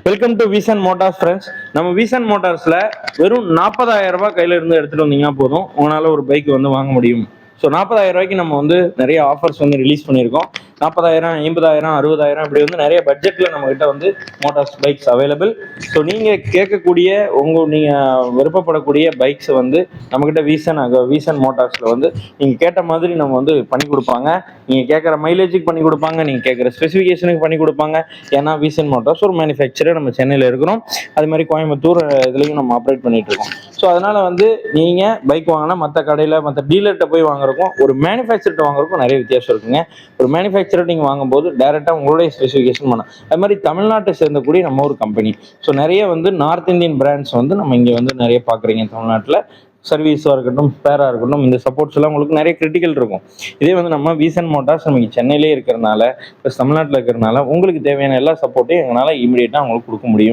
Welcome to Veesan Motors friends. நம்ம வீசன் மோட்டார்ஸ்ல வெறும் 40,000 ரூபாய் கையில இருந்து எடுத்துட்டு வந்தீங்கன்னா போதும், உங்களால ஒரு பைக் வந்து வாங்க முடியும். ஸோ 40,000 ரூபாய்க்கு நம்ம வந்து நிறைய ஆஃபர்ஸ் வந்து ரிலீஸ் பண்ணியிருக்கோம். 40,000, 50,000, 60,000 இப்படி வந்து நிறைய பட்ஜெட்ல நம்ம கிட்ட வந்து மோட்டார்ஸ் பைக்ஸ் அவைலபிள். ஸோ நீங்க கேட்கக்கூடிய நீங்க விருப்பப்படக்கூடிய பைக்ஸ் வந்து நம்ம கிட்ட வீசன் மோட்டார்ஸ்ல வந்து நீங்க கேட்ட மாதிரி நம்ம வந்து பண்ணி கொடுப்பாங்க. நீங்க கேட்குற மைலேஜுக்கு பண்ணி கொடுப்பாங்க, நீங்க கேட்குற ஸ்பெசிஃபிகேஷனுக்கு பண்ணி கொடுப்பாங்க. ஏன்னா வீசன் மோட்டார்ஸ் ஒரு மேனுஃபேக்சரர், நம்ம சென்னையில் இருக்கிறோம். அது மாதிரி கோயம்புத்தூர் இதுலையும் நம்ம ஆப்ரேட் பண்ணிட்டு இருக்கோம். ஸோ அதனால வந்து நீங்க பைக் வாங்கினா மற்ற கடையில் மற்ற டீலர்கிட்ட போய் வாங்குறதுக்கும் ஒரு மேனுஃபேக்சர்கிட்ட வாங்குறதுக்கும் நிறைய வித்தியாசம் இருக்குங்க. ஒரு மேனுஃபேக்சரர் நீங்கள் வாங்கும்போது டைரெக்டாக உங்களுடைய ஸ்பெசிஃபிகேஷன் பண்ணலாம். அது மாதிரி தமிழ்நாட்டை சேர்ந்தக்கூடிய நம்ம ஒரு கம்பெனி. ஸோ நிறைய வந்து நார்த் இந்தியன் பிராண்ட்ஸ் வந்து நம்ம இங்கே வந்து நிறைய பார்க்குறீங்க தமிழ்நாட்டில். சர்வீஸாக இருக்கட்டும், ஸ்பேராக இருக்கட்டும், இந்த சப்போர்ட்ஸ் எல்லாம் உங்களுக்கு நிறைய கிரிட்டிக்கல் இருக்கும். இதே வந்து நம்ம வீசன் மோட்டார்ஸ் நமக்கு சென்னையிலே இருக்கிறனால ப்ளஸ் தமிழ்நாட்டில் இருக்கிறனால உங்களுக்கு தேவையான எல்லா சப்போர்ட்டையும் எங்களால் இமீடியட்டாக உங்களுக்கு கொடுக்க முடியும்.